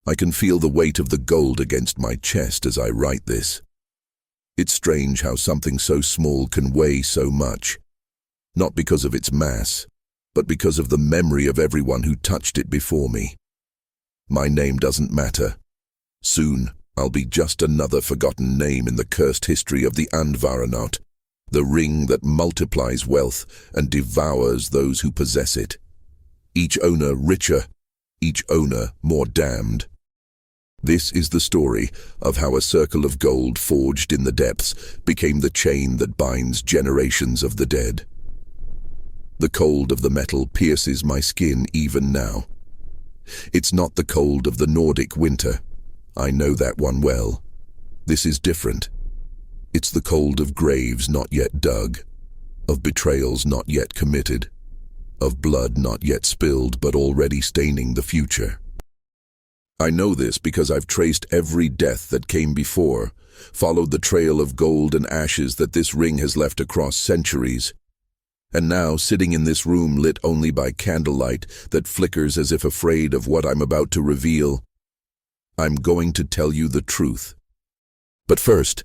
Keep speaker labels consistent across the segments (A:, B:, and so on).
A: I can feel the weight of the gold against my chest as I write this. It's strange how something so small can weigh so much, not because of its mass, but because of the memory of everyone who touched it before me. My name doesn't matter. Soon, I'll be just another forgotten name in the cursed history of the Andvaranaut, the ring that multiplies wealth and devours those who possess it. Each owner richer, each owner more damned. This is the story of how a circle of gold forged in the depths became the chain that binds generations of the dead. The cold of the metal pierces my skin even now. It's not the cold of the Nordic winter. I know that one well. This is different. It's the cold of graves not yet dug, of betrayals not yet committed, of blood not yet spilled but already staining the future. I know this because I've traced every death that came before, followed the trail of gold and ashes that this ring has left across centuries. And now, sitting in this room lit only by candlelight that flickers as if afraid of what I'm about to reveal, I'm going to tell you the truth. But first,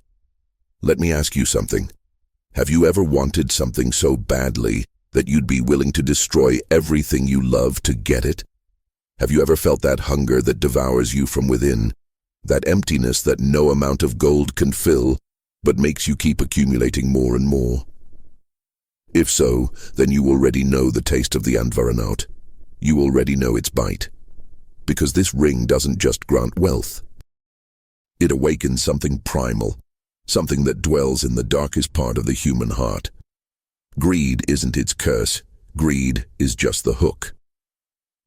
A: let me ask you something. Have you ever wanted something so badly that you'd be willing to destroy everything you love to get it? Have you ever felt that hunger that devours you from within, that emptiness that no amount of gold can fill, but makes you keep accumulating more and more? If so, then you already know the taste of the Andvaranaut. You already know its bite. Because this ring doesn't just grant wealth. It awakens something primal, something that dwells in the darkest part of the human heart. Greed isn't its curse. Greed is just the hook.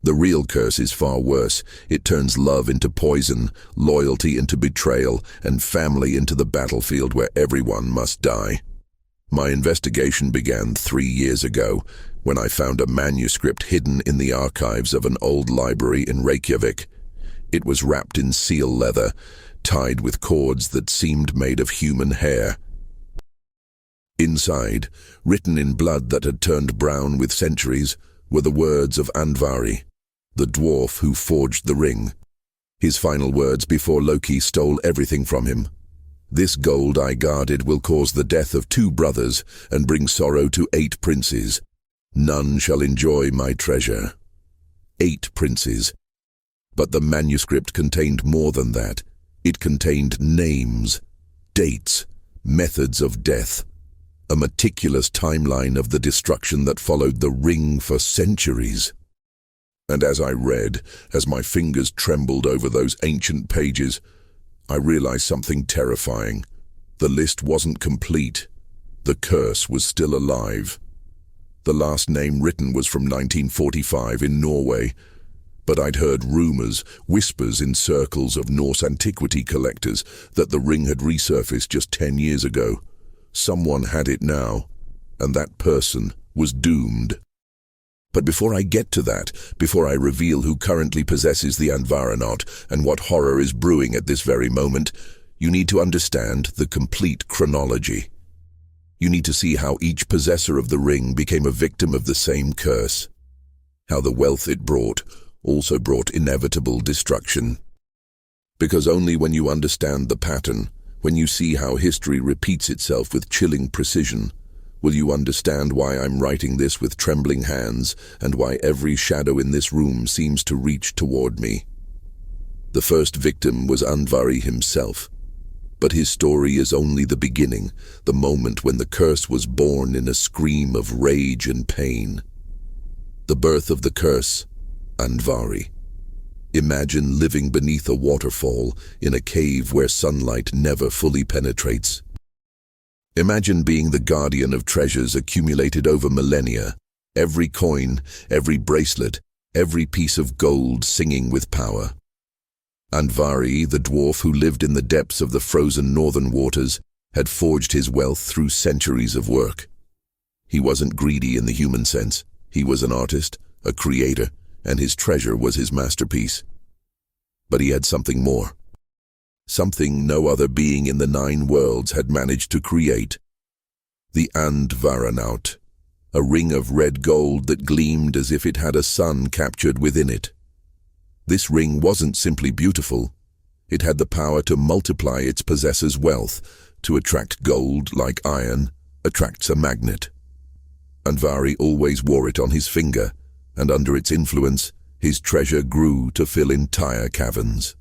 A: The real curse is far worse. It turns love into poison, loyalty into betrayal, and family into the battlefield where everyone must die. My investigation began 3 years ago, when I found a manuscript hidden in the archives of an old library in Reykjavik. It was wrapped in seal leather, tied with cords that seemed made of human hair. Inside, written in blood that had turned brown with centuries, were the words of Andvari, the dwarf who forged the ring. His final words before Loki stole everything from him. This gold I guarded will cause the death of 2 brothers and bring sorrow to 8 princes. None shall enjoy my treasure. 8 princes. But the manuscript contained more than that. It contained names, dates, methods of death, a meticulous timeline of the destruction that followed the ring for centuries. And as I read, as my fingers trembled over those ancient pages, I realized something terrifying. The list wasn't complete. The curse was still alive. The last name written was from 1945 in Norway, but I'd heard rumors, whispers in circles of Norse antiquity collectors that the ring had resurfaced just 10 years ago. Someone had it now, and that person was doomed. But before I get to that, before I reveal who currently possesses the Andvaranaut and what horror is brewing at this very moment, you need to understand the complete chronology. You need to see how each possessor of the ring became a victim of the same curse. How the wealth it brought also brought inevitable destruction. Because only when you understand the pattern, when you see how history repeats itself with chilling precision, will you understand why I'm writing this with trembling hands and why every shadow in this room seems to reach toward me. The first victim was Andvari himself. But his story is only the beginning, the moment when the curse was born in a scream of rage and pain. The birth of the curse, Andvari. Imagine living beneath a waterfall in a cave where sunlight never fully penetrates. Imagine being the guardian of treasures accumulated over millennia, every coin, every bracelet, every piece of gold singing with power. Andvari, the dwarf who lived in the depths of the frozen northern waters, had forged his wealth through centuries of work. He wasn't greedy in the human sense. He was an artist, a creator, and his treasure was his masterpiece. But he had something more. Something no other being in the 9 worlds had managed to create. The Andvaranaut, a ring of red gold that gleamed as if it had a sun captured within it. This ring wasn't simply beautiful. It had the power to multiply its possessor's wealth, to attract gold like iron attracts a magnet. Andvari always wore it on his finger, and under its influence, his treasure grew to fill entire caverns.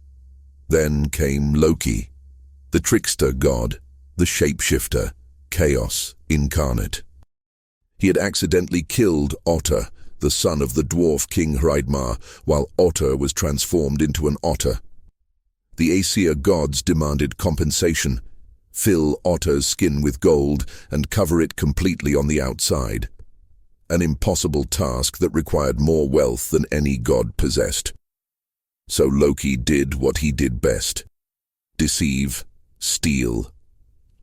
A: Then came Loki, the trickster god, the shapeshifter, chaos incarnate. He had accidentally killed Otter, the son of the dwarf king Hreidmar, while Otter was transformed into an otter. The Aesir gods demanded compensation: fill Otter's skin with gold and cover it completely on the outside. An impossible task that required more wealth than any god possessed. So Loki did what he did best: deceive, steal,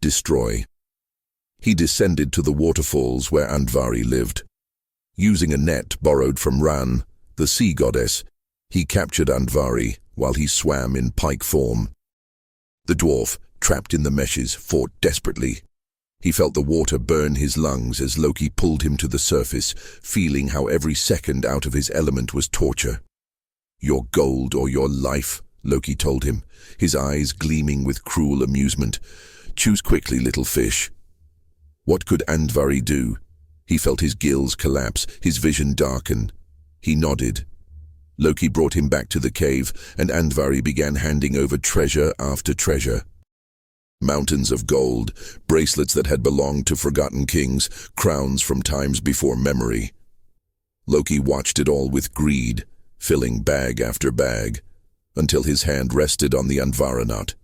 A: destroy. He descended to the waterfalls where Andvari lived. Using a net borrowed from Ran, the sea goddess, he captured Andvari while he swam in pike form. The dwarf, trapped in the meshes, fought desperately. He felt the water burn his lungs as Loki pulled him to the surface, feeling how every second out of his element was torture. "Your gold or your life," Loki told him, his eyes gleaming with cruel amusement. "Choose quickly, little fish." What could Andvari do? He felt his gills collapse, his vision darken. He nodded. Loki brought him back to the cave, and Andvari began handing over treasure after treasure. Mountains of gold, bracelets that had belonged to forgotten kings, crowns from times before memory. Loki watched it all with greed, filling bag after bag, until his hand rested on the Andvaranaut.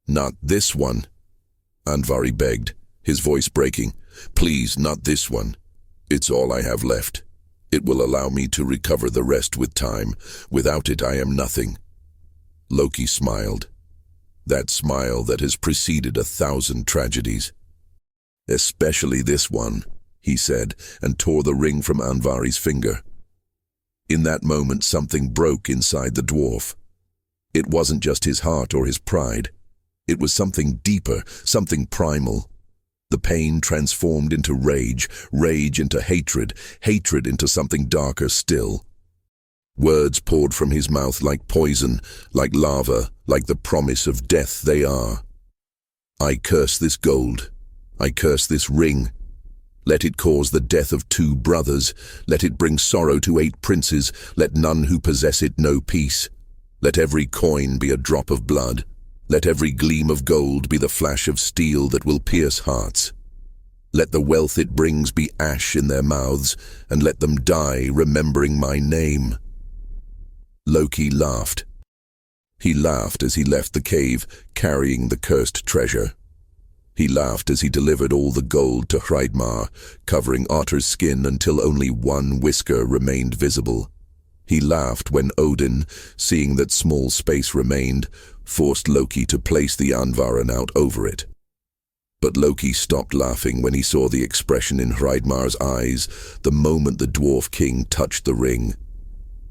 A: "Not this one," Andvari begged, his voice breaking. "Please, not this one. It's all I have left. It will allow me to recover the rest with time. Without it, I am nothing." Loki smiled. That smile that has preceded 1,000 tragedies. "Especially this one," he said, and tore the ring from Andvari's finger. In that moment, something broke inside the dwarf. It wasn't just his heart or his pride. It was something deeper, something primal. The pain transformed into rage, rage into hatred, hatred into something darker still. Words poured from his mouth like poison, like lava, like the promise of death they are. "I curse this gold. I curse this ring. Let it cause the death of 2 brothers. Let it bring sorrow to 8 princes. Let none who possess it know peace. Let every coin be a drop of blood. Let every gleam of gold be the flash of steel that will pierce hearts. Let the wealth it brings be ash in their mouths, and let them die remembering my name." Loki laughed. He laughed as he left the cave, carrying the cursed treasure. He laughed as he delivered all the gold to Hreidmar, covering Otter's skin until only one whisker remained visible. He laughed when Odin, seeing that small space remained, forced Loki to place the Andvaranaut over it. But Loki stopped laughing when he saw the expression in Hreidmar's eyes the moment the dwarf king touched the ring.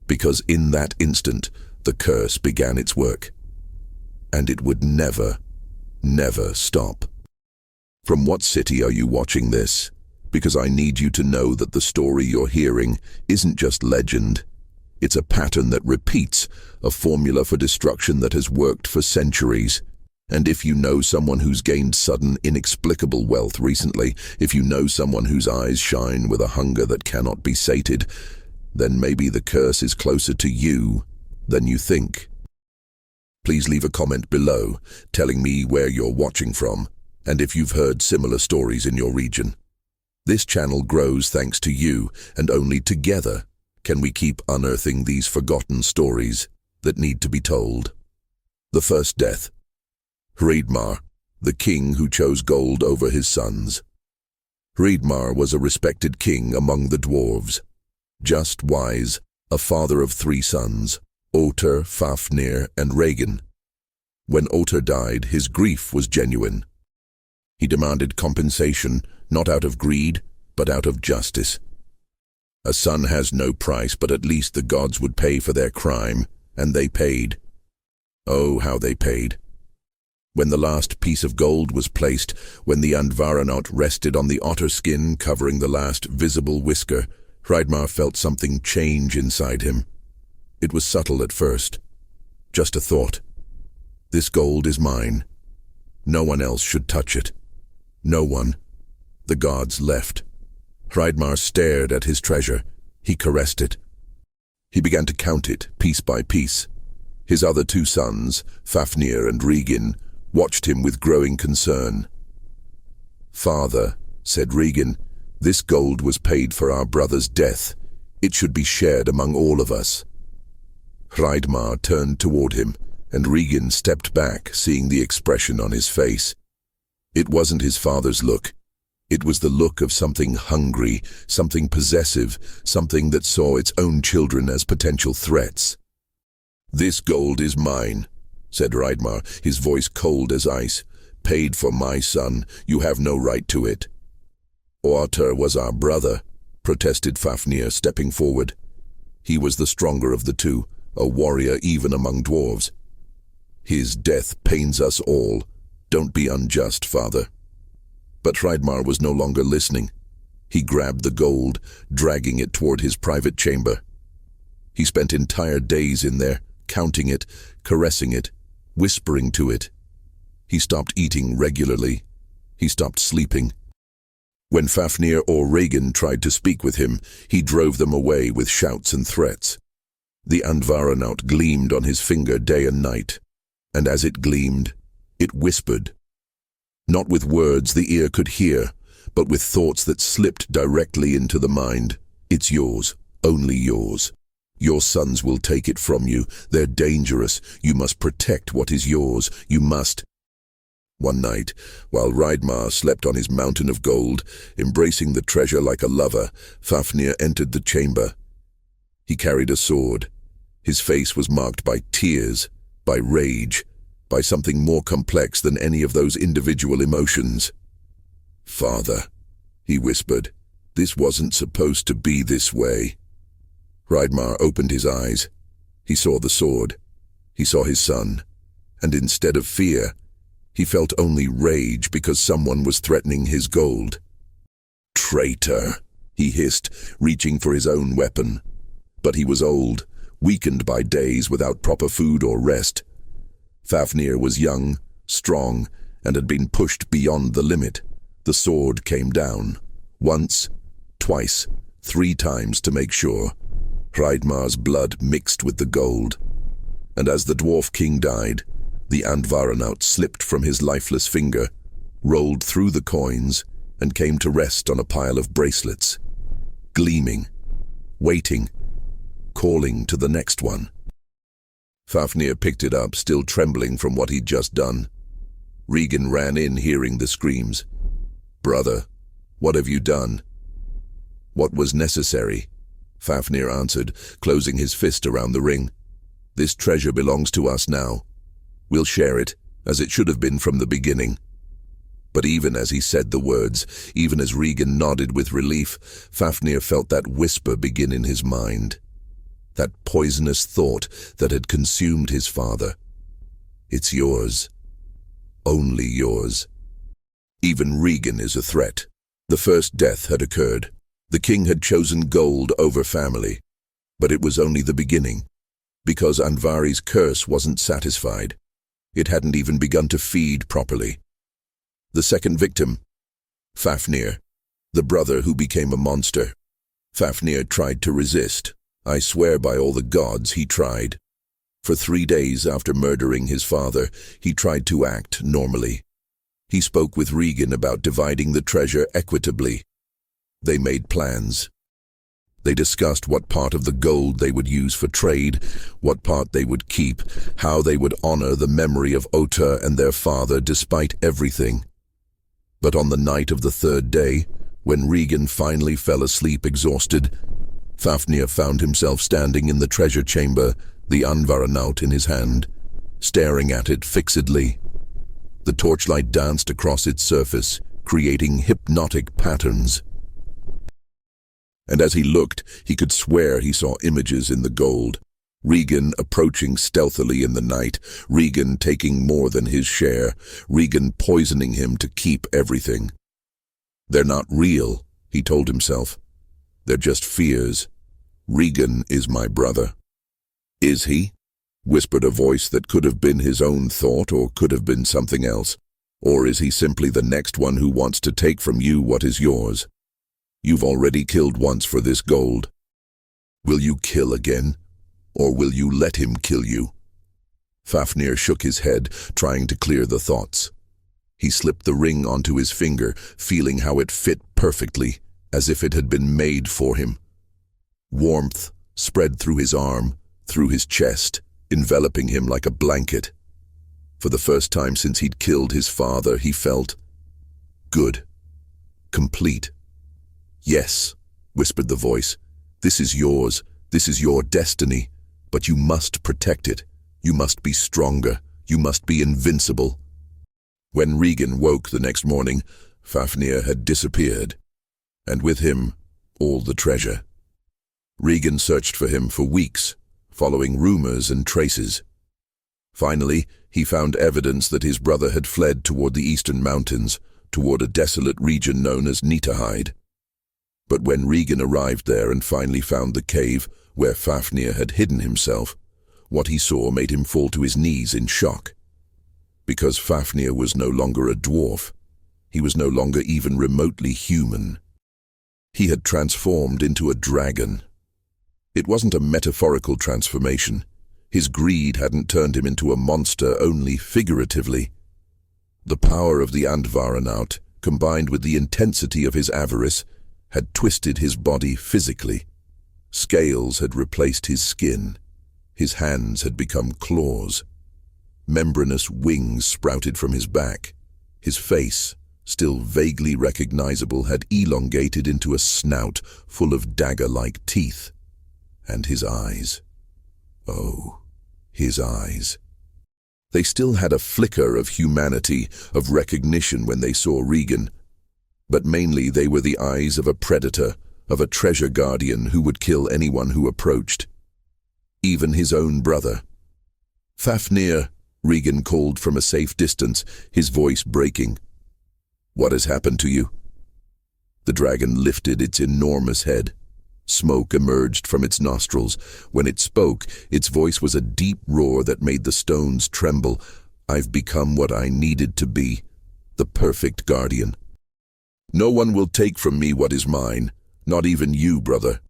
A: Because in that instant, the curse began its work. And it would never, never stop. From what city are you watching this? Because I need you to know that the story you're hearing isn't just legend. It's a pattern that repeats, a formula for destruction that has worked for centuries. And if you know someone who's gained sudden, inexplicable wealth recently, if you know someone whose eyes shine with a hunger that cannot be sated, then maybe the curse is closer to you than you think. Please leave a comment below, telling me where you're watching from, and if you've heard similar stories in your region. This channel grows thanks to you, and only together can we keep unearthing these forgotten stories that need to be told. The first death. Hreidmar, the king who chose gold over his sons. Hreidmar was a respected king among the dwarves. Just, wise, a father of 3 sons, Otter, Fafnir, and Regin. When Otter died, his grief was genuine. He demanded compensation, not out of greed, but out of justice. A son has no price, but at least the gods would pay for their crime, and they paid. Oh, how they paid. When the last piece of gold was placed, when the Andvaranaut rested on the otter skin covering the last visible whisker, Hreidmar felt something change inside him. It was subtle at first. Just a thought. This gold is mine. No one else should touch it. No one. The gods left. Hreidmar stared at his treasure. He caressed it. He began to count it, piece by piece. His other two sons, Fafnir and Regin, watched him with growing concern. "Father," said Regin, "this gold was paid for our brother's death. It should be shared among all of us." Hreidmar turned toward him, and Regin stepped back, seeing the expression on his face. It wasn't his father's look. It was the look of something hungry, something possessive, something that saw its own children as potential threats. "This gold is mine," said Hreidmar, his voice cold as ice. "Paid for my son. You have no right to it." "Otter was our brother," protested Fafnir, stepping forward. He was the stronger of the two, a warrior even among dwarves. "His death pains us all. Don't be unjust, father." But Hreidmar was no longer listening. He grabbed the gold, dragging it toward his private chamber. He spent entire days in there, counting it, caressing it, whispering to it. He stopped eating regularly. He stopped sleeping. When Fafnir or Regin tried to speak with him, he drove them away with shouts and threats. The Andvaranaut gleamed on his finger day and night, and as it gleamed, it whispered. Not with words the ear could hear, but with thoughts that slipped directly into the mind. "It's yours, only yours. Your sons will take it from you. They're dangerous. You must protect what is yours. You must." One night, while Hreidmar slept on his mountain of gold, embracing the treasure like a lover, Fafnir entered the chamber. He carried a sword. His face was marked by tears, by rage, by something more complex than any of those individual emotions. "Father," he whispered, "this wasn't supposed to be this way." Hreidmar opened his eyes. He saw the sword. He saw his son. And instead of fear, he felt only rage because someone was threatening his gold. "Traitor," he hissed, reaching for his own weapon. But he was old, weakened by days without proper food or rest. Fafnir was young, strong, and had been pushed beyond the limit. The sword came down. Once, twice, 3 times to make sure. Hreidmar's blood mixed with the gold. And as the dwarf king died, the Andvaranaut slipped from his lifeless finger, rolled through the coins, and came to rest on a pile of bracelets, gleaming, waiting, calling to the next one. Fafnir picked it up, still trembling from what he'd just done. Regin ran in, hearing the screams. "Brother, what have you done?" "What was necessary," Fafnir answered, closing his fist around the ring. "This treasure belongs to us now. We'll share it, as it should have been from the beginning." But even as he said the words, even as Regin nodded with relief, Fafnir felt that whisper begin in his mind. That poisonous thought that had consumed his father. "It's yours. Only yours." Even Regin is a threat. The first death had occurred. The king had chosen gold over family. But it was only the beginning. Because Andvari's curse wasn't satisfied. It hadn't even begun to feed properly. The second victim, Fafnir, the brother who became a monster. Fafnir tried to resist. I swear by all the gods he tried. For 3 days after murdering his father, he tried to act normally. He spoke with Regin about dividing the treasure equitably. They made plans. They discussed what part of the gold they would use for trade, what part they would keep, how they would honor the memory of Otter and their father despite everything. But on the night of the 3rd day, when Regin finally fell asleep exhausted, Fafnir found himself standing in the treasure chamber, the Andvaranaut in his hand, staring at it fixedly. The torchlight danced across its surface, creating hypnotic patterns. And as he looked, he could swear he saw images in the gold. Regin approaching stealthily in the night, Regin taking more than his share, Regin poisoning him to keep everything. "They're not real," he told himself. "They're just fears. Regin is my brother." Is he? Whispered a voice that could have been his own thought or could have been something else. Or is he simply the next one who wants to take from you what is yours? You've already killed once for this gold. Will you kill again? Or will you let him kill you? Fafnir shook his head, trying to clear the thoughts. He slipped the ring onto his finger, feeling how it fit perfectly, as if it had been made for him. Warmth spread through his arm, through his chest, enveloping him like a blanket. For the first time since he'd killed his father, he felt good, complete. Yes, whispered the voice, this is yours, this is your destiny, but you must protect it. You must be stronger, you must be invincible. When Regan woke the next morning, Fafnir had disappeared, and with him, all the treasure. Regan searched for him for weeks, following rumors and traces. Finally, he found evidence that his brother had fled toward the eastern mountains, toward a desolate region known as Nitahide. But when Regan arrived there and finally found the cave where Fafnir had hidden himself, what he saw made him fall to his knees in shock. Because Fafnir was no longer a dwarf, he was no longer even remotely human. He had transformed into a dragon. It wasn't a metaphorical transformation. His greed hadn't turned him into a monster only figuratively. The power of the Andvaranaut, combined with the intensity of his avarice, had twisted his body physically. Scales had replaced his skin. His hands had become claws. Membranous wings sprouted from his back. His face, still vaguely recognizable, had elongated into a snout full of dagger-like teeth. And his eyes. Oh, his eyes. They still had a flicker of humanity, of recognition when they saw Regan. But mainly they were the eyes of a predator, of a treasure guardian who would kill anyone who approached. Even his own brother. Fafnir, Regan called from a safe distance, his voice breaking. What has happened to you? The dragon lifted its enormous head. Smoke emerged from its nostrils. When it spoke, its voice was a deep roar that made the stones tremble. I've become what I needed to be, the perfect guardian. No one will take from me what is mine, not even you, brother.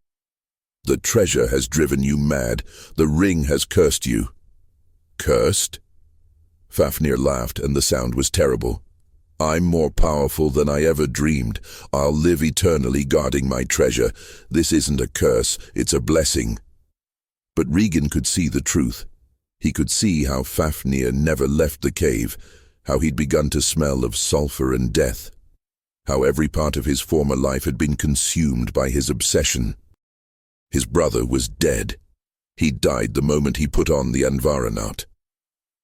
A: The treasure has driven you mad. The ring has cursed you. Cursed? Fafnir laughed, and the sound was terrible. I'm more powerful than I ever dreamed. I'll live eternally guarding my treasure. This isn't a curse, it's a blessing. But Regan could see the truth. He could see how Fafnir never left the cave, how he'd begun to smell of sulfur and death, how every part of his former life had been consumed by his obsession. His brother was dead. He died the moment he put on the Andvaranaut.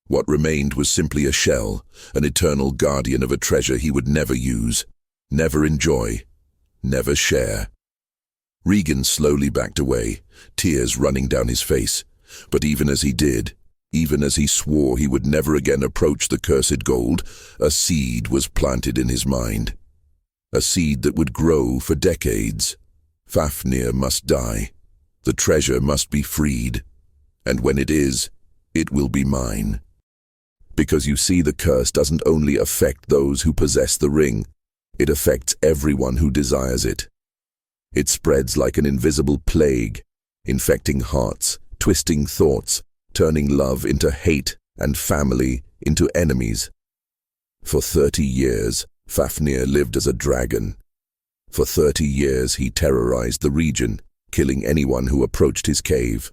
A: What remained was simply a shell, an eternal guardian of a treasure he would never use, never enjoy, never share. Regan slowly backed away, tears running down his face. But even as he did, even as he swore he would never again approach the cursed gold, a seed was planted in his mind. A seed that would grow for decades. Fafnir must die. The treasure must be freed. And when it is, it will be mine. Because you see, the curse doesn't only affect those who possess the ring, it affects everyone who desires it. It spreads like an invisible plague, infecting hearts, twisting thoughts, turning love into hate and family into enemies. For 30 years, Fafnir lived as a dragon. For 30 years he terrorized the region, killing anyone who approached his cave.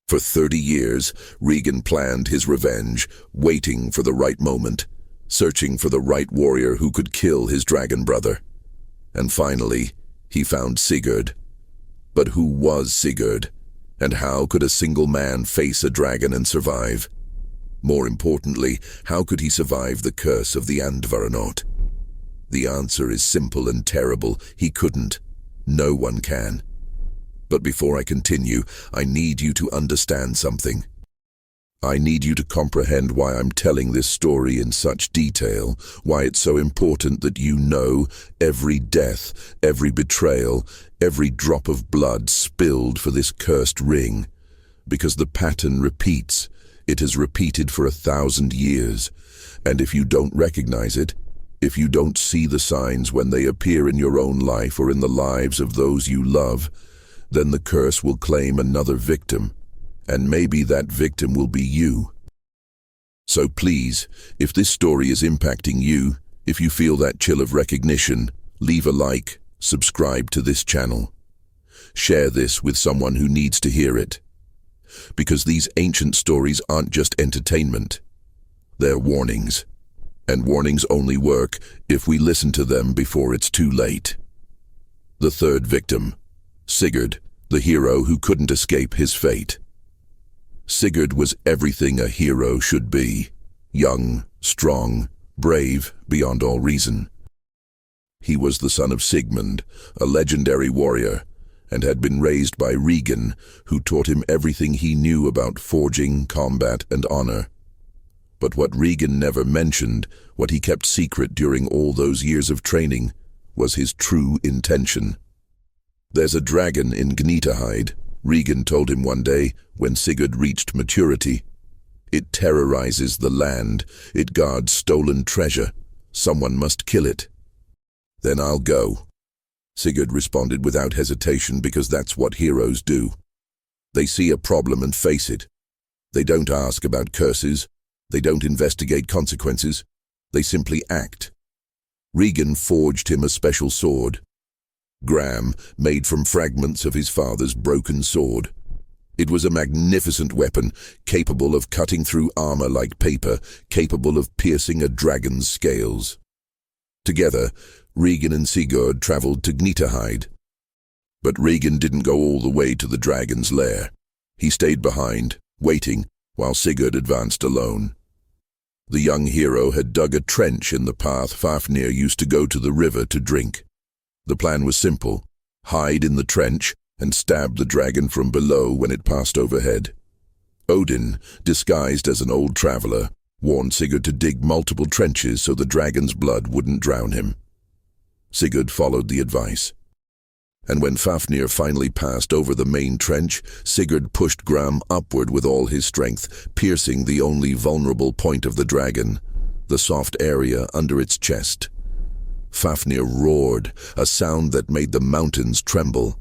A: For 30 years, Regan planned his revenge, waiting for the right moment, searching for the right warrior who could kill his dragon brother. And finally, he found Sigurd. But who was Sigurd? And how could a single man face a dragon and survive? More importantly, how could he survive the curse of the Andvaranaut? The answer is simple and terrible. He couldn't. No one can. But before I continue, I need you to understand something. I need you to comprehend why I'm telling this story in such detail, why it's so important that you know every death, every betrayal, every drop of blood spilled for this cursed ring. Because the pattern repeats. It has repeated for 1,000 years. And if you don't recognize it, if you don't see the signs when they appear in your own life or in the lives of those you love, then the curse will claim another victim, and maybe that victim will be you. So please, if this story is impacting you, if you feel that chill of recognition, leave a like, subscribe to this channel. Share this with someone who needs to hear it. Because these ancient stories aren't just entertainment. They're warnings. And warnings only work if we listen to them before it's too late. The third victim, Sigurd, the hero who couldn't escape his fate. Sigurd was everything a hero should be. Young, strong, brave beyond all reason. He was the son of Sigmund, a legendary warrior, and had been raised by Regan, who taught him everything he knew about forging, combat, and honor. But what Regan never mentioned, what he kept secret during all those years of training, was his true intention. "There's a dragon in Gnitahide," Regan told him one day when Sigurd reached maturity. "It terrorizes the land. It guards stolen treasure. Someone must kill it." "Then I'll go," Sigurd responded without hesitation, because that's what heroes do. They see a problem and face it. They don't ask about curses. They don't investigate consequences. They simply act. Regan forged him a special sword, Graham, made from fragments of his father's broken sword. It was a magnificent weapon, capable of cutting through armor like paper, capable of piercing a dragon's scales. Together, Regan and Sigurd traveled to Gnitahide. But Regan didn't go all the way to the dragon's lair. He stayed behind, waiting, while Sigurd advanced alone. The young hero had dug a trench in the path Fafnir used to go to the river to drink. The plan was simple: hide in the trench and stab the dragon from below when it passed overhead. Odin, disguised as an old traveler, warned Sigurd to dig multiple trenches so the dragon's blood wouldn't drown him. Sigurd followed the advice. And when Fafnir finally passed over the main trench, Sigurd pushed Graham upward with all his strength, piercing the only vulnerable point of the dragon, the soft area under its chest. Fafnir roared, a sound that made the mountains tremble.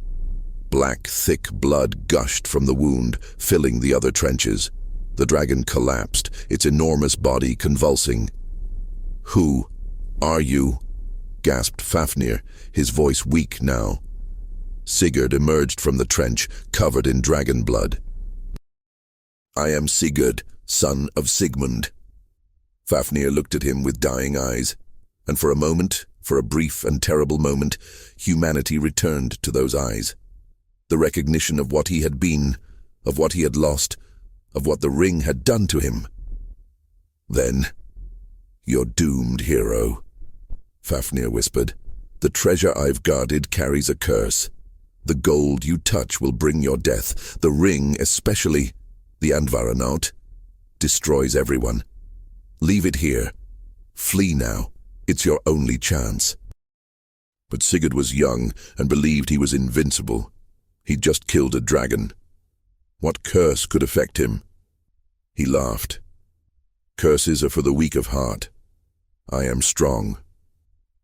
A: Black, thick blood gushed from the wound, filling the other trenches. The dragon collapsed, its enormous body convulsing. "Who are you?" gasped Fafnir, his voice weak now. Sigurd emerged from the trench, covered in dragon blood. "I am Sigurd, son of Sigmund." Fafnir looked at him with dying eyes, and for a moment, for a brief and terrible moment, humanity returned to those eyes. The recognition of what he had been, of what he had lost, of what the ring had done to him. "Then, you're doomed, hero," Fafnir whispered. "The treasure I've guarded carries a curse. The gold you touch will bring your death. The ring, especially the Andvaranaut, destroys everyone. Leave it here. Flee now. It's your only chance." But Sigurd was young and believed he was invincible. He'd just killed a dragon. What curse could affect him? He laughed. "Curses are for the weak of heart. I am strong."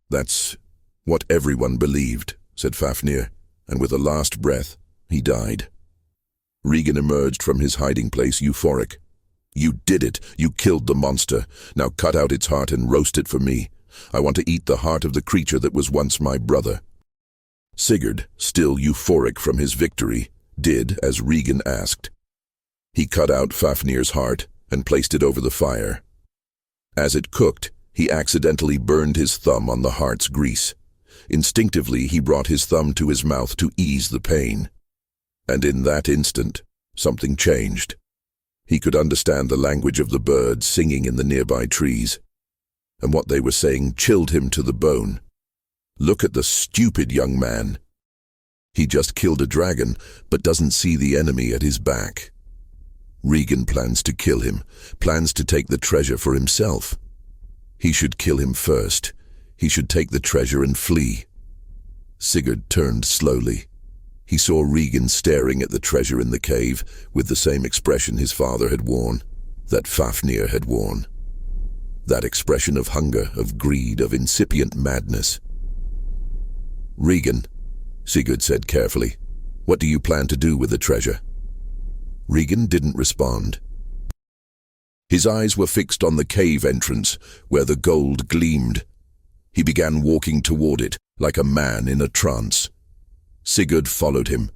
A: "That's what everyone believed," said Fafnir, and with a last breath, he died. Regan emerged from his hiding place euphoric. "You did it! You killed the monster! Now cut out its heart and roast it for me. I want to eat the heart of the creature that was once my brother." Sigurd, still euphoric from his victory, did as Regan asked. He cut out Fafnir's heart and placed it over the fire. As it cooked, he accidentally burned his thumb on the heart's grease. Instinctively, he brought his thumb to his mouth to ease the pain. And in that instant, something changed. He could understand the language of the birds singing in the nearby trees, and what they were saying chilled him to the bone. Look at the stupid young man. He just killed a dragon, but doesn't see the enemy at his back. Regan plans to kill him, plans to take the treasure for himself. He should kill him first. He should take the treasure and flee. Sigurd turned slowly. He saw Regan staring at the treasure in the cave with the same expression his father had worn, that Fafnir had worn. That expression of hunger, of greed, of incipient madness. "Regan," Sigurd said carefully, "what do you plan to do with the treasure?" Regan didn't respond. His eyes were fixed on the cave entrance, where the gold gleamed. He began walking toward it, like a man in a trance. Sigurd followed him,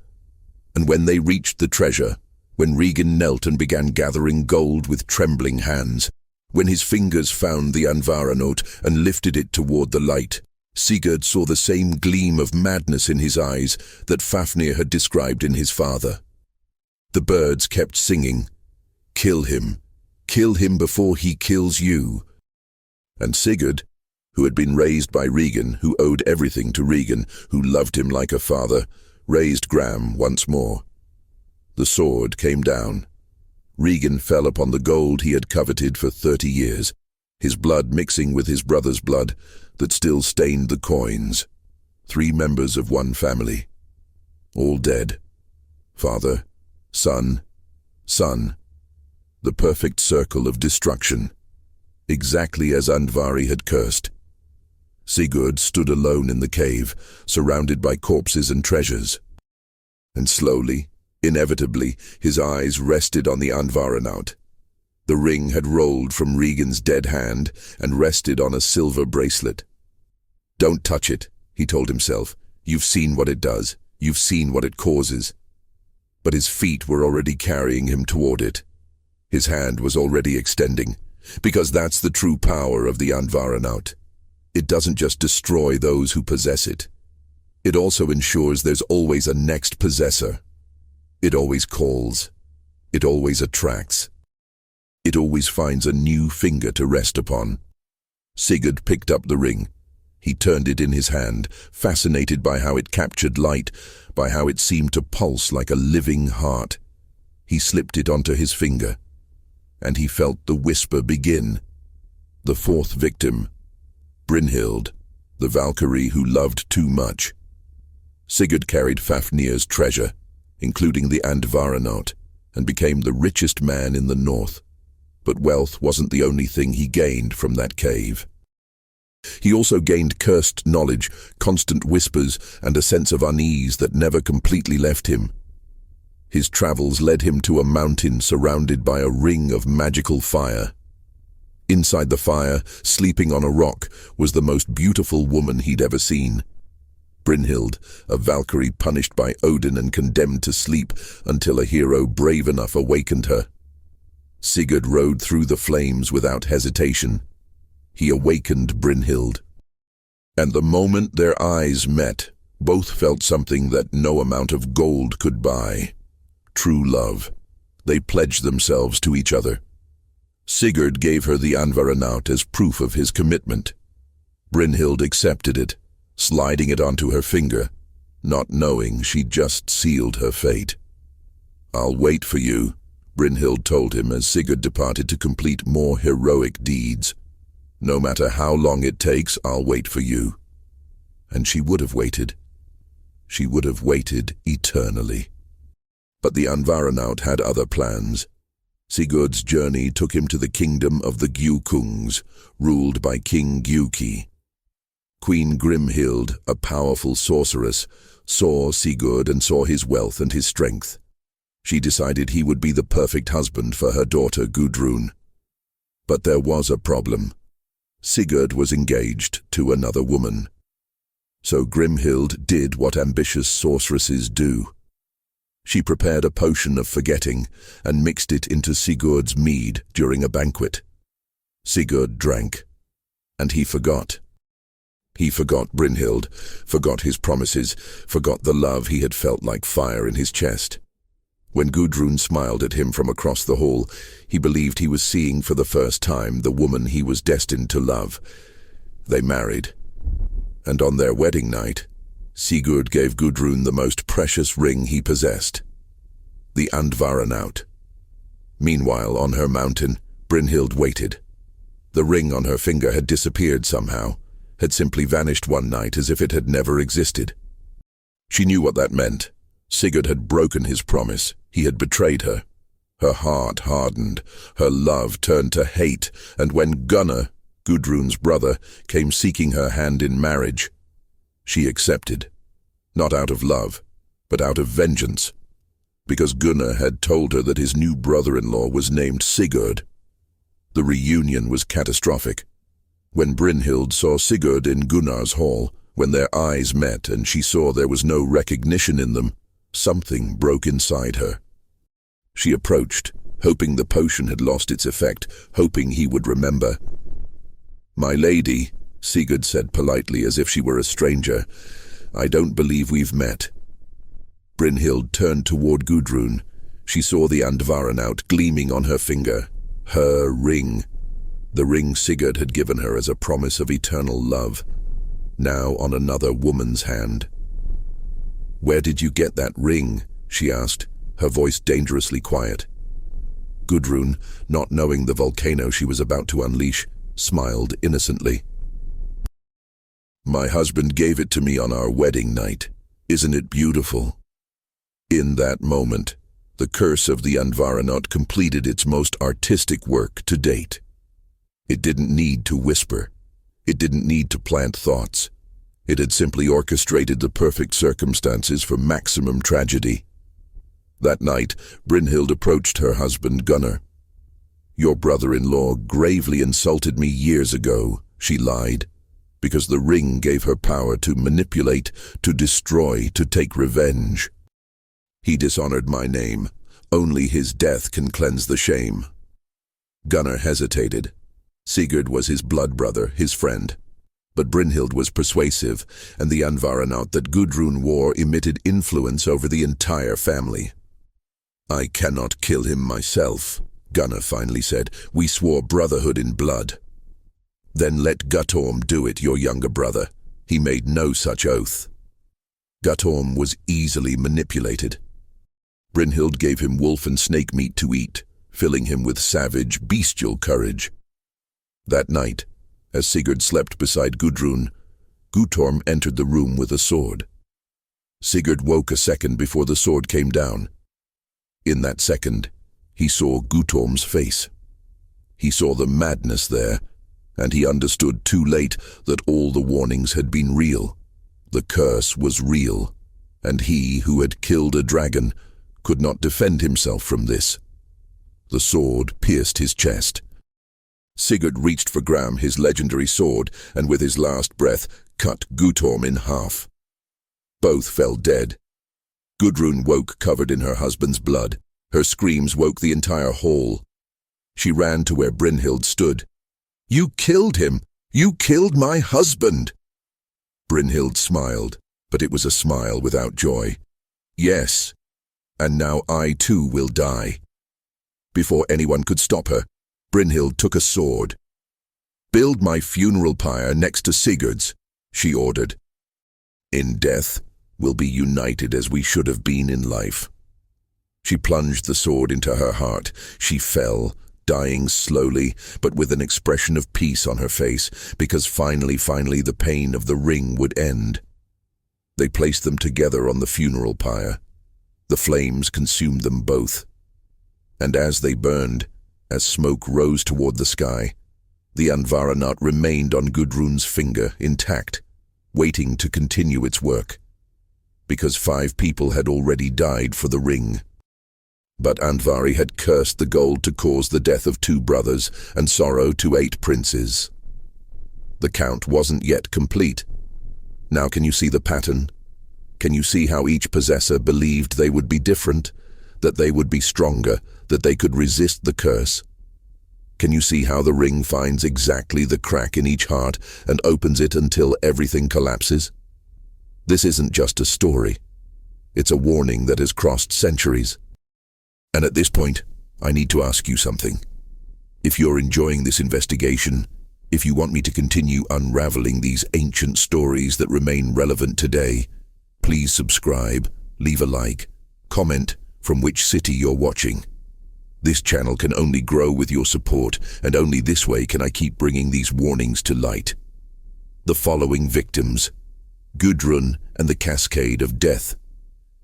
A: and when they reached the treasure, when Regan knelt and began gathering gold with trembling hands, when his fingers found the Andvara note and lifted it toward the light, Sigurd saw the same gleam of madness in his eyes that Fafnir had described in his father. The birds kept singing, "Kill him before he kills you." And Sigurd, who had been raised by Regan, who owed everything to Regan, who loved him like a father, raised Gram once more. The sword came down. Regan fell upon the gold he had coveted for 30 years, his blood mixing with his brother's blood that still stained the coins. 3 members of one family, all dead. Father, son, son. The perfect circle of destruction, exactly as Andvari had cursed. Sigurd stood alone in the cave, surrounded by corpses and treasures. And slowly, inevitably, his eyes rested on the Andvaranaut. The ring had rolled from Regan's dead hand and rested on a silver bracelet. "Don't touch it," he told himself. "You've seen what it does. You've seen what it causes." But his feet were already carrying him toward it. His hand was already extending, because that's the true power of the Andvaranaut. It doesn't just destroy those who possess it. It also ensures there's always a next possessor. It always calls. It always attracts. It always finds a new finger to rest upon. Sigurd picked up the ring. He turned it in his hand, fascinated by how it captured light, by how it seemed to pulse like a living heart. He slipped it onto his finger, and he felt the whisper begin. The 4th victim, Brynhild, the Valkyrie who loved too much. Sigurd carried Fafnir's treasure, including the Andvaranaut, and became the richest man in the north. But wealth wasn't the only thing he gained from that cave. He also gained cursed knowledge, constant whispers, and a sense of unease that never completely left him. His travels led him to a mountain surrounded by a ring of magical fire. Inside the fire, sleeping on a rock, was the most beautiful woman he'd ever seen. Brynhild, a Valkyrie punished by Odin and condemned to sleep until a hero brave enough awakened her. Sigurd rode through the flames without hesitation. He awakened Brynhild. And the moment their eyes met, both felt something that no amount of gold could buy. True love. They pledged themselves to each other. Sigurd gave her the Andvaranaut as proof of his commitment. Brynhild accepted it, sliding it onto her finger, not knowing she'd just sealed her fate. "I'll wait for you," Brynhild told him as Sigurd departed to complete more heroic deeds. "No matter how long it takes, I'll wait for you." And she would have waited. She would have waited eternally. But the Andvaranaut had other plans. Sigurd's journey took him to the kingdom of the Gjukungs, ruled by King Gjuki. Queen Grimhild, a powerful sorceress, saw Sigurd and saw his wealth and his strength. She decided he would be the perfect husband for her daughter Gudrun. But there was a problem. Sigurd was engaged to another woman. So Grimhild did what ambitious sorceresses do. She prepared a potion of forgetting and mixed it into Sigurd's mead during a banquet. Sigurd drank, and he forgot. He forgot Brynhild, forgot his promises, forgot the love he had felt like fire in his chest. When Gudrun smiled at him from across the hall, he believed he was seeing for the first time the woman he was destined to love. They married, and on their wedding night, Sigurd gave Gudrun the most precious ring he possessed, the Andvaranaut. Meanwhile, on her mountain, Brynhild waited. The ring on her finger had disappeared somehow, had simply vanished one night as if it had never existed. She knew what that meant, Sigurd had broken his promise. He had betrayed her. Her heart hardened, her love turned to hate, and when Gunnar, Gudrun's brother, came seeking her hand in marriage, she accepted. Not out of love, but out of vengeance. Because Gunnar had told her that his new brother-in-law was named Sigurd. The reunion was catastrophic. When Brynhild saw Sigurd in Gunnar's hall, when their eyes met and she saw there was no recognition in them, something broke inside her. She approached, hoping the potion had lost its effect, hoping he would remember. "My lady," Sigurd said politely as if she were a stranger, "I don't believe we've met." Brynhild turned toward Gudrun. She saw the Andvaranaut gleaming on her finger. Her ring. The ring Sigurd had given her as a promise of eternal love. Now on another woman's hand. "Where did you get that ring?" she asked, her voice dangerously quiet. Gudrun, not knowing the volcano she was about to unleash, smiled innocently. "My husband gave it to me on our wedding night. Isn't it beautiful?" In that moment, the curse of the Andvaranaut completed its most artistic work to date. It didn't need to whisper. It didn't need to plant thoughts. It had simply orchestrated the perfect circumstances for maximum tragedy. That night, Brynhild approached her husband Gunnar. "Your brother-in-law gravely insulted me years ago," she lied, "because the ring gave her power to manipulate, to destroy, to take revenge. He dishonored my name. Only his death can cleanse the shame." Gunnar hesitated. Sigurd was his blood brother, his friend. But Brynhild was persuasive, and the Andvaranaut that Gudrun wore emitted influence over the entire family. "I cannot kill him myself," Gunnar finally said. "We swore brotherhood in blood." "Then let Guttorm do it, your younger brother. He made no such oath." Guttorm was easily manipulated. Brynhild gave him wolf and snake meat to eat, filling him with savage, bestial courage. That night, as Sigurd slept beside Gudrun, Guttorm entered the room with a sword. Sigurd woke a second before the sword came down. In that second, he saw Guttorm's face. He saw the madness there, and he understood too late that all the warnings had been real. The curse was real, and he who had killed a dragon could not defend himself from this. The sword pierced his chest. Sigurd reached for Gram, his legendary sword, and with his last breath cut Guttorm in half. Both fell dead. Gudrun woke covered in her husband's blood. Her screams woke the entire hall. She ran to where Brynhild stood. "You killed him! You killed my husband!" Brynhild smiled, but it was a smile without joy. "Yes, and now I too will die." Before anyone could stop her, Brynhild took a sword. "Build my funeral pyre next to Sigurd's," she ordered. "In death, we'll be united as we should have been in life." She plunged the sword into her heart. She fell, dying slowly, but with an expression of peace on her face, because finally the pain of the ring would end. They placed them together on the funeral pyre. The flames consumed them both. And as they burned, as smoke rose toward the sky, the Andvaranaut remained on Gudrun's finger, intact, waiting to continue its work. Because 5 people had already died for the ring. But Andvari had cursed the gold to cause the death of 2 brothers and sorrow to 8 princes. The count wasn't yet complete. Now can you see the pattern? Can you see how each possessor believed they would be different, that they would be stronger, that they could resist the curse? Can you see how the ring finds exactly the crack in each heart and opens it until everything collapses? This isn't just a story. It's a warning that has crossed centuries. And at this point, I need to ask you something. If you're enjoying this investigation, if you want me to continue unraveling these ancient stories that remain relevant today, please subscribe, leave a like, comment from which city you're watching. This channel can only grow with your support, and only this way can I keep bringing these warnings to light. The following victims: Gudrun and the Cascade of Death.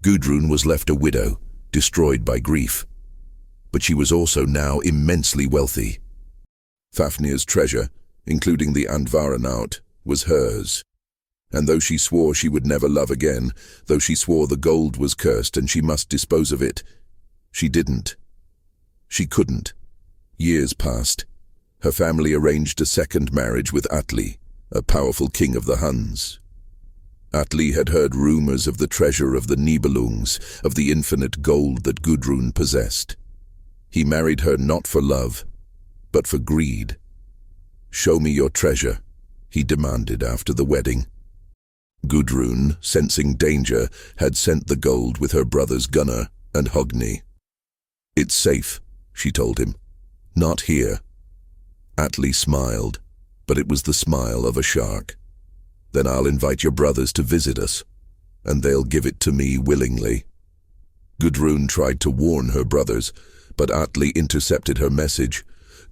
A: Gudrun was left a widow, destroyed by grief. But she was also now immensely wealthy. Fafnir's treasure, including the Andvaranaut, was hers. And though she swore she would never love again, though she swore the gold was cursed and she must dispose of it, she didn't. She couldn't. Years passed. Her family arranged a second marriage with Atli, a powerful king of the Huns. Atli had heard rumors of the treasure of the Nibelungs, of the infinite gold that Gudrun possessed. He married her not for love, but for greed. "Show me your treasure," he demanded after the wedding. Gudrun, sensing danger, had sent the gold with her brothers Gunnar and Hogni. "It's safe," she told him. "Not here." Atli smiled, but it was the smile of a shark. "Then I'll invite your brothers to visit us, and they'll give it to me willingly." Gudrun tried to warn her brothers, but Atli intercepted her message.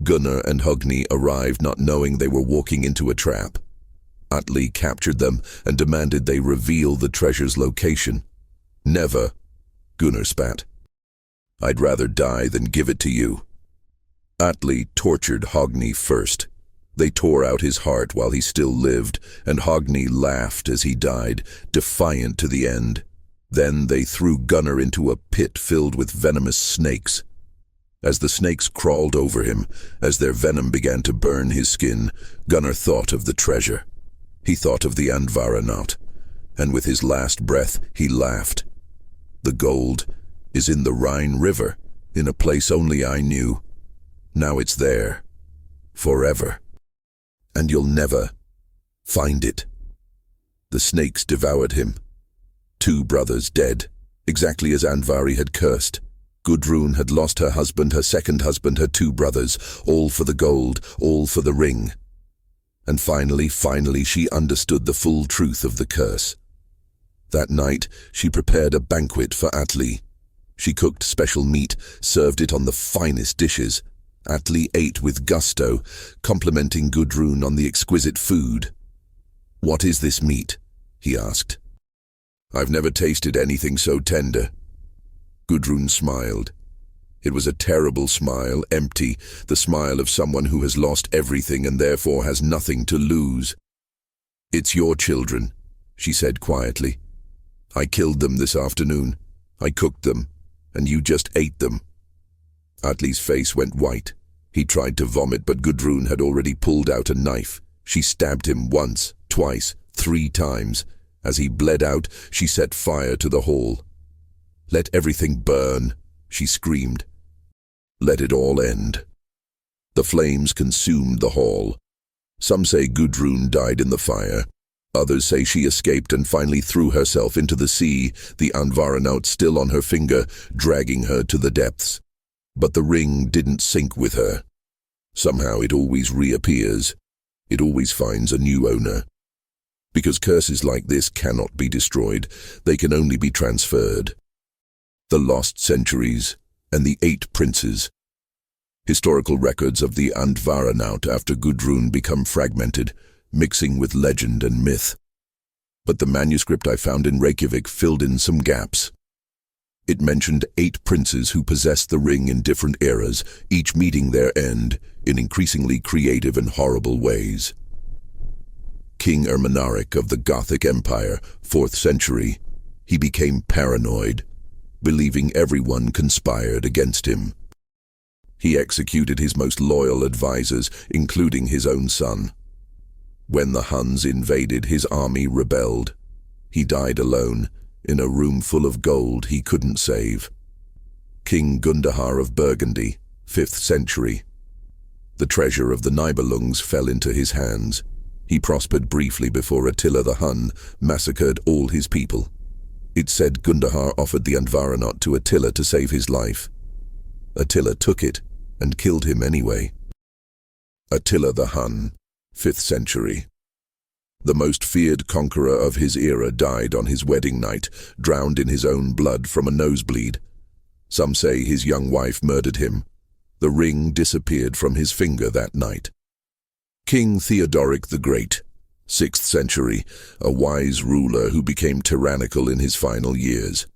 A: Gunnar and Hogni arrived not knowing they were walking into a trap. Atli captured them and demanded they reveal the treasure's location. "Never," Gunnar spat. "I'd rather die than give it to you." Atli tortured Hogni first. They tore out his heart while he still lived, and Hogni laughed as he died, defiant to the end. Then they threw Gunnar into a pit filled with venomous snakes. As the snakes crawled over him, as their venom began to burn his skin, Gunnar thought of the treasure. He thought of the Andvaranaut, and with his last breath he laughed. "The gold is in the Rhine River, in a place only I knew. Now it's there, forever. And you'll never find it." The snakes devoured him. 2 brothers dead, exactly as Andvari had cursed. Gudrun had lost her husband, her second husband, her 2 brothers, all for the gold, all for the ring. And finally, she understood the full truth of the curse. That night, she prepared a banquet for Atli. She cooked special meat, served it on the finest dishes. Atli ate with gusto, complimenting Gudrun on the exquisite food. "What is this meat?" he asked. "I've never tasted anything so tender." Gudrun smiled. It was a terrible smile, empty, the smile of someone who has lost everything and therefore has nothing to lose. "It's your children," she said quietly. "I killed them this afternoon. I cooked them, and you just ate them." Atli's face went white. He tried to vomit, but Gudrun had already pulled out a knife. She stabbed him once, twice, 3 times. As he bled out, she set fire to the hall. "Let everything burn," she screamed. "Let it all end." The flames consumed the hall. Some say Gudrun died in the fire. Others say she escaped and finally threw herself into the sea, the Andvaranaut still on her finger, dragging her to the depths. But the ring didn't sink with her. Somehow it always reappears. It always finds a new owner. Because curses like this cannot be destroyed, they can only be transferred. The Lost Centuries and the 8 Princes. Historical records of the Andvaranaut after Gudrun become fragmented, mixing with legend and myth. But the manuscript I found in Reykjavik filled in some gaps. It mentioned 8 princes who possessed the ring in different eras, each meeting their end in increasingly creative and horrible ways. King Ermanaric of the Gothic Empire, 4th century, he became paranoid, believing everyone conspired against him. He executed his most loyal advisors, including his own son. When the Huns invaded, his army rebelled. He died alone, in a room full of gold he couldn't save. King Gundahar of Burgundy, 5th century. The treasure of the Nibelungs fell into his hands. He prospered briefly before Attila the Hun massacred all his people. It said Gundahar offered the Andvaranaut to Attila to save his life. Attila took it and killed him anyway. Attila the Hun, 5th century. The most feared conqueror of his era died on his wedding night, drowned in his own blood from a nosebleed. Some say his young wife murdered him. The ring disappeared from his finger that night. King Theodoric the Great, 6th century, a wise ruler who became tyrannical in his final years.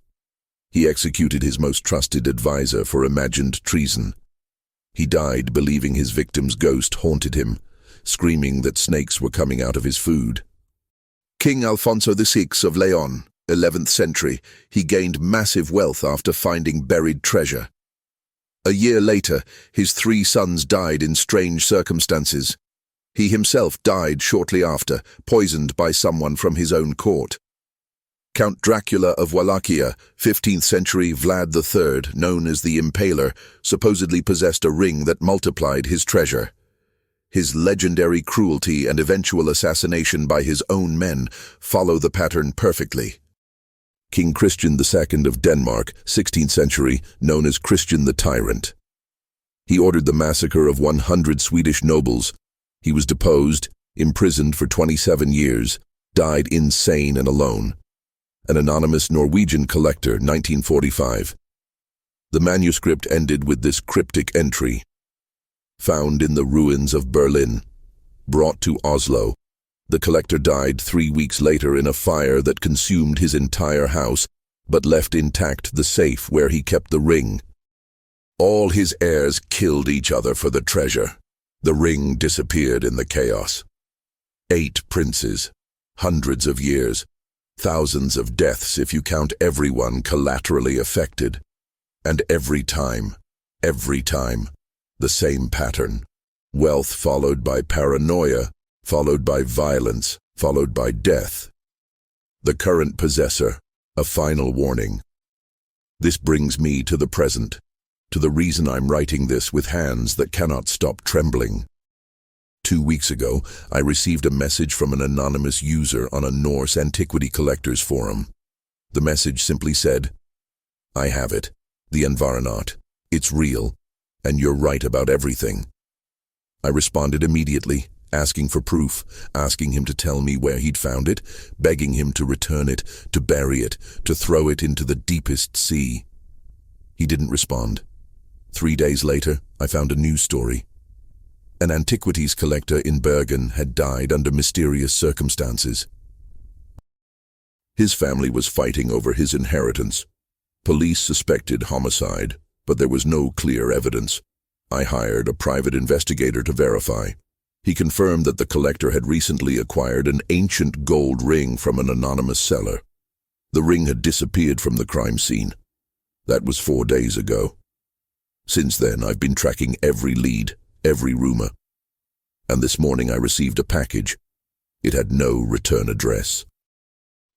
A: He executed his most trusted advisor for imagined treason. He died believing his victim's ghost haunted him, screaming that snakes were coming out of his food. King Alfonso VI of Leon, 11th century, he gained massive wealth after finding buried treasure. A year later, his 3 sons died in strange circumstances. He himself died shortly after, poisoned by someone from his own court. Count Dracula of Wallachia, 15th century Vlad III, known as the Impaler, supposedly possessed a ring that multiplied his treasure. His legendary cruelty and eventual assassination by his own men follow the pattern perfectly. King Christian II of Denmark, 16th century, known as Christian the Tyrant. He ordered the massacre of 100 Swedish nobles. He was deposed, imprisoned for 27 years, died insane and alone. An anonymous Norwegian collector, 1945. The manuscript ended with this cryptic entry. Found in the ruins of Berlin. Brought to Oslo. The collector died 3 weeks later in a fire that consumed his entire house, but left intact the safe where he kept the ring. All his heirs killed each other for the treasure. The ring disappeared in the chaos. 8 princes. Hundreds of years. Thousands of deaths if you count everyone collaterally affected. And every time, the same pattern. Wealth followed by paranoia, followed by violence, followed by death. The current possessor, a final warning. This brings me to the present, to the reason I'm writing this with hands that cannot stop trembling. 2 weeks ago, I received a message from an anonymous user on a Norse antiquity collectors forum. The message simply said, "I have it, the Envarinat. It's real, and you're right about everything." I responded immediately, asking for proof, asking him to tell me where he'd found it, begging him to return it, to bury it, to throw it into the deepest sea. He didn't respond. 3 days later, I found a news story. An antiquities collector in Bergen had died under mysterious circumstances. His family was fighting over his inheritance. Police suspected homicide, but there was no clear evidence. I hired a private investigator to verify. He confirmed that the collector had recently acquired an ancient gold ring from an anonymous seller. The ring had disappeared from the crime scene. That was 4 days ago. Since then, I've been tracking every lead, every rumor. And this morning I received a package. It had no return address.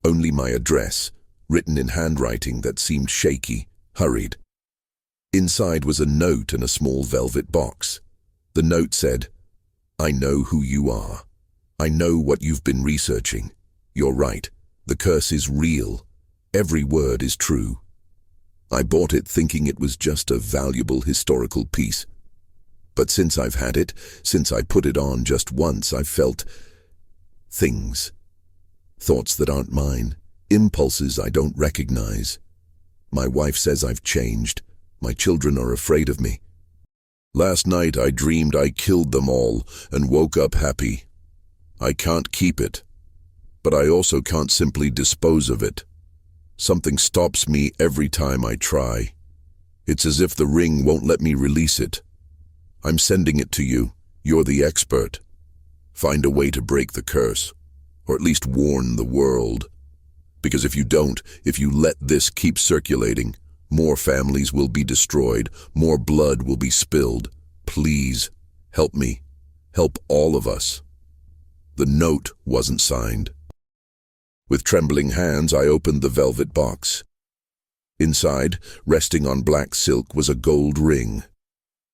A: Only my address, written in handwriting that seemed shaky, hurried. Inside was a note in a small velvet box. The note said, "I know who you are. I know what you've been researching. You're right. The curse is real. Every word is true." I bought it thinking it was just a valuable historical piece. But since I've had it, since I put it on just once, I've felt things. Thoughts that aren't mine, impulses I don't recognize. My wife says I've changed. My children are afraid of me. Last night I dreamed I killed them all and woke up happy. I can't keep it, but I also can't simply dispose of it. Something stops me every time I try. It's as if the ring won't let me release it. I'm sending it to you. You're the expert. Find a way to break the curse, or at least warn the world. Because if you don't, if you let this keep circulating, more families will be destroyed, more blood will be spilled. Please, help me. Help all of us. The note wasn't signed. With trembling hands, I opened the velvet box. Inside, resting on black silk, was a gold ring.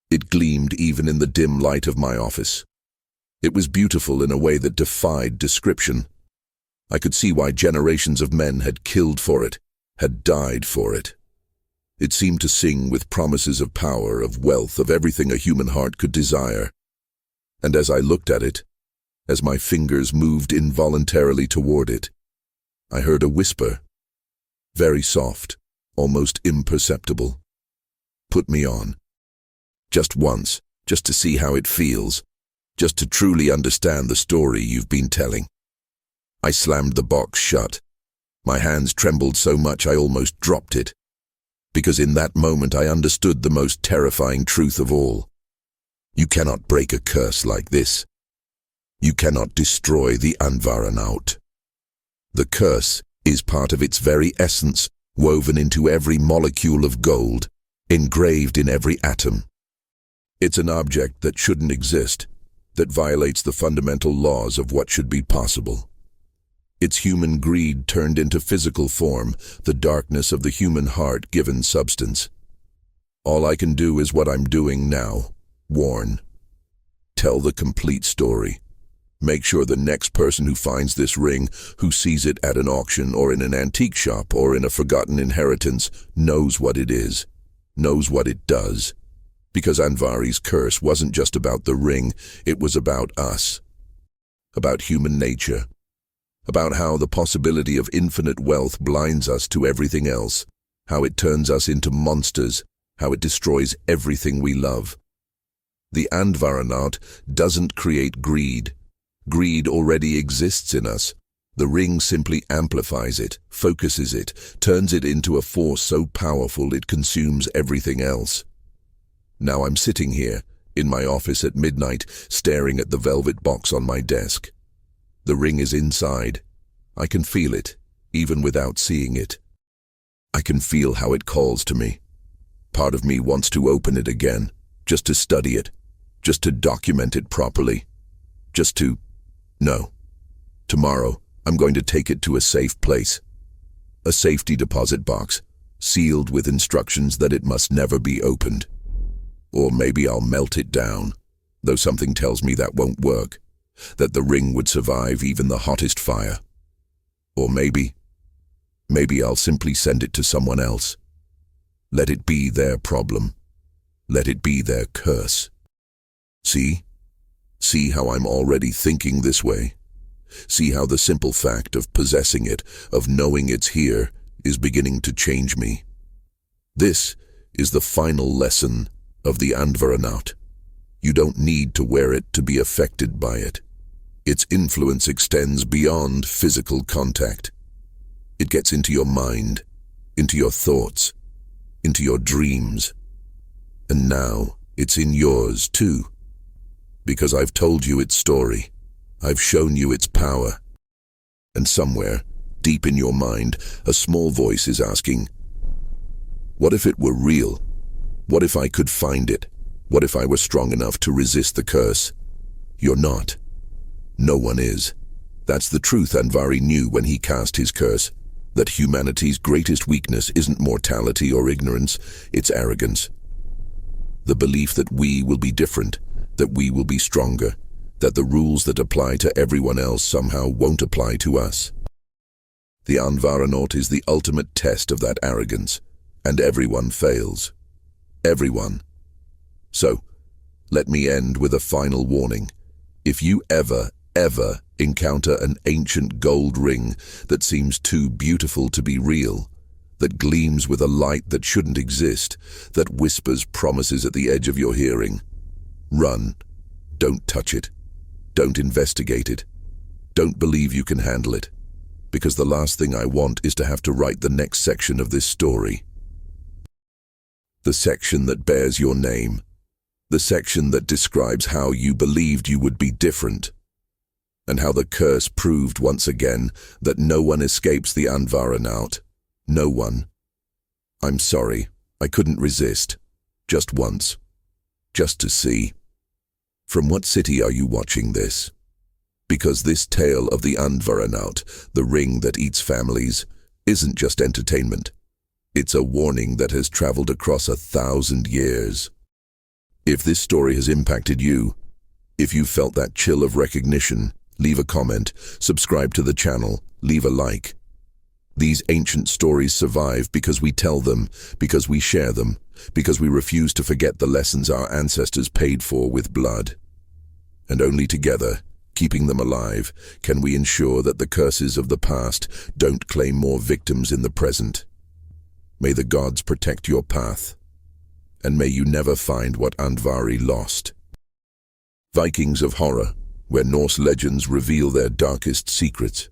A: It gleamed even in the dim light of my office. It was beautiful in a way that defied description. I could see why generations of men had killed for it, had died for it. It seemed to sing with promises of power, of wealth, of everything a human heart could desire. And as I looked at it, as my fingers moved involuntarily toward it, I heard a whisper, very soft, almost imperceptible. "Put me on. Just once, just to see how it feels, just to truly understand the story you've been telling." I slammed the box shut. My hands trembled so much I almost dropped it. Because in that moment I understood the most terrifying truth of all. You cannot break a curse like this. You cannot destroy the Andvaranaut. The curse is part of its very essence, woven into every molecule of gold, engraved in every atom. It's an object that shouldn't exist, that violates the fundamental laws of what should be possible. It's human greed turned into physical form, the darkness of the human heart given substance. All I can do is what I'm doing now. Warn. Tell the complete story. Make sure the next person who finds this ring, who sees it at an auction or in an antique shop or in a forgotten inheritance, knows what it is, knows what it does. Because Andvari's curse wasn't just about the ring, it was about us. About human nature. About how the possibility of infinite wealth blinds us to everything else, how it turns us into monsters, how it destroys everything we love. The Andvaranaut doesn't create greed. Greed already exists in us. The ring simply amplifies it, focuses it, turns it into a force so powerful it consumes everything else. Now I'm sitting here, in my office at midnight, staring at the velvet box on my desk. The ring is inside. I can feel it, even without seeing it. I can feel how it calls to me. Part of me wants to open it again, just to study it, just to document it properly, just to... No. Tomorrow, I'm going to take it to a safe place. A safety deposit box, sealed with instructions that it must never be opened. Or maybe I'll melt it down, though something tells me that won't work, that the ring would survive even the hottest fire. Or maybe I'll simply send it to someone else. Let it be their problem. Let it be their curse. See? See how I'm already thinking this way? See how the simple fact of possessing it, of knowing it's here, is beginning to change me. This is the final lesson of the Andvaranaut. You don't need to wear it to be affected by it. Its influence extends beyond physical contact. It gets into your mind, into your thoughts, into your dreams. And now it's in yours too. Because I've told you its story. I've shown you its power. And somewhere, deep in your mind, a small voice is asking, what if it were real? What if I could find it? What if I were strong enough to resist the curse? You're not. No one is. That's the truth Andvari knew when he cast his curse, that humanity's greatest weakness isn't mortality or ignorance, it's arrogance. The belief that we will be different, that we will be stronger, that the rules that apply to everyone else somehow won't apply to us. The Andvaranaut is the ultimate test of that arrogance, and everyone fails. Everyone. So, let me end with a final warning. If you ever encounter an ancient gold ring that seems too beautiful to be real, that gleams with a light that shouldn't exist, that whispers promises at the edge of your hearing, run. Don't touch it. Don't investigate it. Don't believe you can handle it. Because the last thing I want is to have to write the next section of this story. The section that bears your name. The section that describes how you believed you would be different. And how the curse proved once again that no one escapes the Andvaranaut. No one. I'm sorry, I couldn't resist. Just once. Just to see. From what city are you watching this? Because this tale of the Andvaranaut, the ring that eats families, isn't just entertainment. It's a warning that has traveled across 1,000 years. If this story has impacted you, if you felt that chill of recognition, leave a comment, subscribe to the channel, leave a like. These ancient stories survive because we tell them, because we share them, because we refuse to forget the lessons our ancestors paid for with blood. And only together, keeping them alive, can we ensure that the curses of the past don't claim more victims in the present. May the gods protect your path, and may you never find what Andvari lost. Vikings of horror, where Norse legends reveal their darkest secrets.